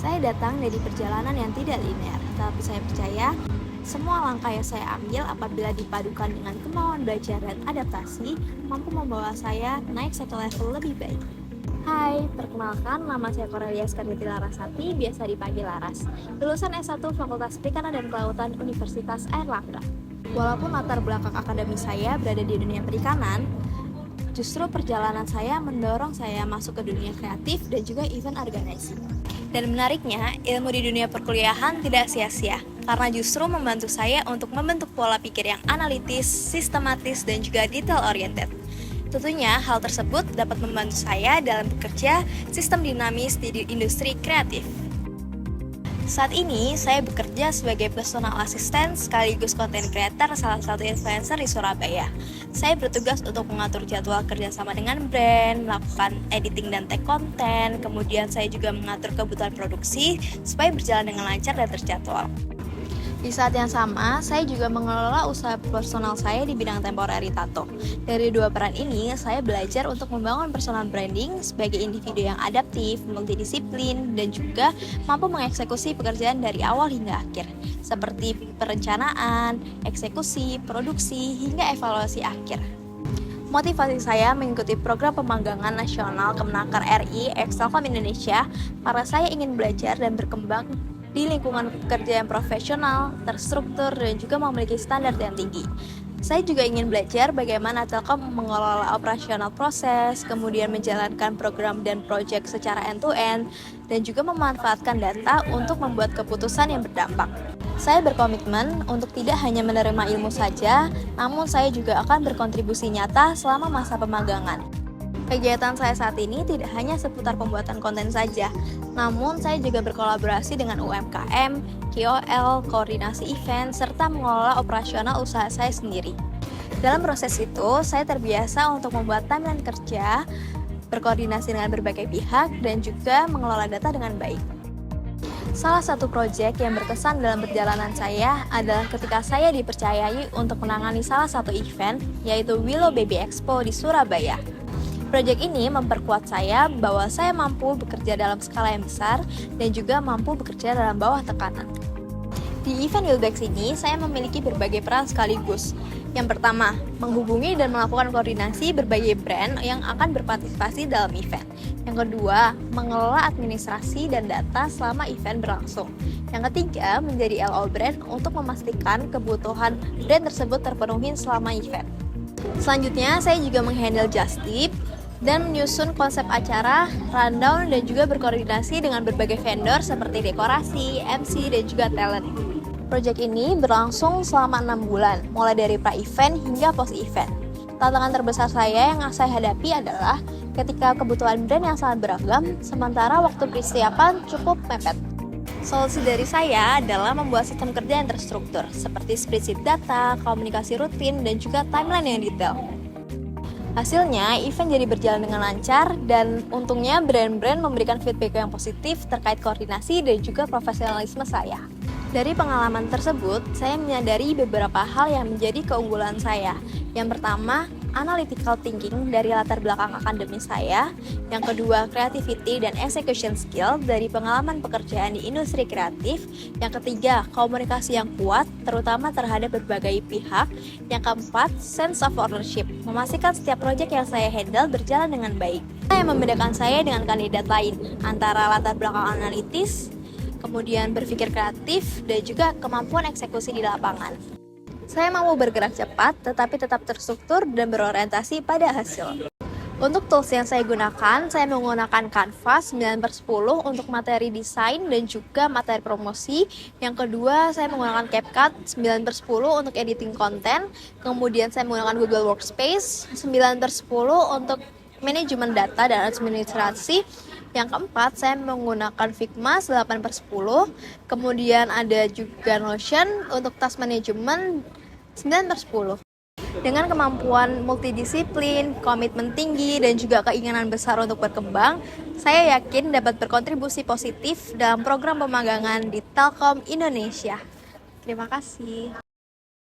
Saya datang dari perjalanan yang tidak linear, tapi saya percaya semua langkah yang saya ambil apabila dipadukan dengan kemauan belajar dan adaptasi mampu membawa saya naik satu level lebih baik. Hai, perkenalkan nama saya Cornelia Skarniti Larasati, biasa dipanggil Laras. Lulusan S1 Fakultas Perikanan dan Kelautan Universitas Airlangga. Walaupun latar belakang akademi saya berada di dunia perikanan, justru perjalanan saya mendorong saya masuk ke dunia kreatif dan juga event organizing. Dan menariknya, ilmu di dunia perkuliahan tidak sia-sia, karena justru membantu saya untuk membentuk pola pikir yang analitis, sistematis, dan juga detail-oriented. Tentunya hal tersebut dapat membantu saya dalam bekerja sistem dinamis di industri kreatif. Saat ini, saya bekerja sebagai personal assistant sekaligus content creator salah satu influencer di Surabaya. Saya bertugas untuk mengatur jadwal kerjasama dengan brand, melakukan editing dan tag konten, kemudian saya juga mengatur kebutuhan produksi supaya berjalan dengan lancar dan terjadwal. Di saat yang sama, saya juga mengelola usaha personal saya di bidang temporary tato. Dari dua peran ini, saya belajar untuk membangun personal branding sebagai individu yang adaptif, multidisiplin, dan juga mampu mengeksekusi pekerjaan dari awal hingga akhir, seperti perencanaan, eksekusi, produksi, hingga evaluasi akhir. Motivasi saya mengikuti program pemanggangan nasional Kemenaker RI Telkom Indonesia karena saya ingin belajar dan berkembang di lingkungan kerja yang profesional, terstruktur, dan juga memiliki standar yang tinggi. Saya juga ingin belajar bagaimana Telkom mengelola operasional proses, kemudian menjalankan program dan proyek secara end-to-end, dan juga memanfaatkan data untuk membuat keputusan yang berdampak. Saya berkomitmen untuk tidak hanya menerima ilmu saja, namun saya juga akan berkontribusi nyata selama masa pemagangan. Kegiatan saya saat ini tidak hanya seputar pembuatan konten saja, namun saya juga berkolaborasi dengan UMKM, KOL, koordinasi event, serta mengelola operasional usaha saya sendiri. Dalam proses itu, saya terbiasa untuk membuat timeline kerja, berkoordinasi dengan berbagai pihak, dan juga mengelola data dengan baik. Salah satu proyek yang berkesan dalam perjalanan saya adalah ketika saya dipercayai untuk menangani salah satu event, yaitu Willow Baby Expo di Surabaya. Proyek ini memperkuat saya bahwa saya mampu bekerja dalam skala yang besar dan juga mampu bekerja dalam bawah tekanan. Di event Wilbex ini, saya memiliki berbagai peran sekaligus. Yang pertama, menghubungi dan melakukan koordinasi berbagai brand yang akan berpartisipasi dalam event. Yang kedua, mengelola administrasi dan data selama event berlangsung. Yang ketiga, menjadi LO brand untuk memastikan kebutuhan brand tersebut terpenuhi selama event. Selanjutnya, saya juga menghandle just tip dan menyusun konsep acara, rundown, dan juga berkoordinasi dengan berbagai vendor seperti dekorasi, MC, dan juga talent. Proyek ini berlangsung selama 6 bulan, mulai dari pra-event hingga post-event. Tantangan terbesar saya yang saya hadapi adalah ketika kebutuhan brand yang sangat beragam, sementara waktu persiapan cukup mepet. Solusi dari saya adalah membuat sistem kerja yang terstruktur, seperti spreadsheet data, komunikasi rutin, dan juga timeline yang detail. Hasilnya, event jadi berjalan dengan lancar dan untungnya brand-brand memberikan feedback yang positif terkait koordinasi dan juga profesionalisme saya. Dari pengalaman tersebut, saya menyadari beberapa hal yang menjadi keunggulan saya. Yang pertama, analytical thinking dari latar belakang akademis saya. Yang kedua, creativity dan execution skill dari pengalaman pekerjaan di industri kreatif. Yang ketiga, komunikasi yang kuat, terutama terhadap berbagai pihak. Yang keempat, sense of ownership, memastikan setiap proyek yang saya handle berjalan dengan baik. Yang membedakan saya dengan kandidat lain, antara latar belakang analitis, kemudian berpikir kreatif, dan juga kemampuan eksekusi di lapangan. Saya mampu bergerak cepat, tetapi tetap terstruktur dan berorientasi pada hasil. Untuk tools yang saya gunakan, saya menggunakan Canva 9/10 untuk materi desain dan juga materi promosi. Yang kedua, saya menggunakan CapCut 9/10 untuk editing konten. Kemudian saya menggunakan Google Workspace 9/10 untuk manajemen data dan administrasi. Yang keempat, saya menggunakan Figma 8/10. Kemudian ada juga Notion untuk task manajemen 9/10. Dengan kemampuan multidisiplin, komitmen tinggi, dan juga keinginan besar untuk berkembang, saya yakin dapat berkontribusi positif dalam program pemagangan di Telkom Indonesia. Terima kasih.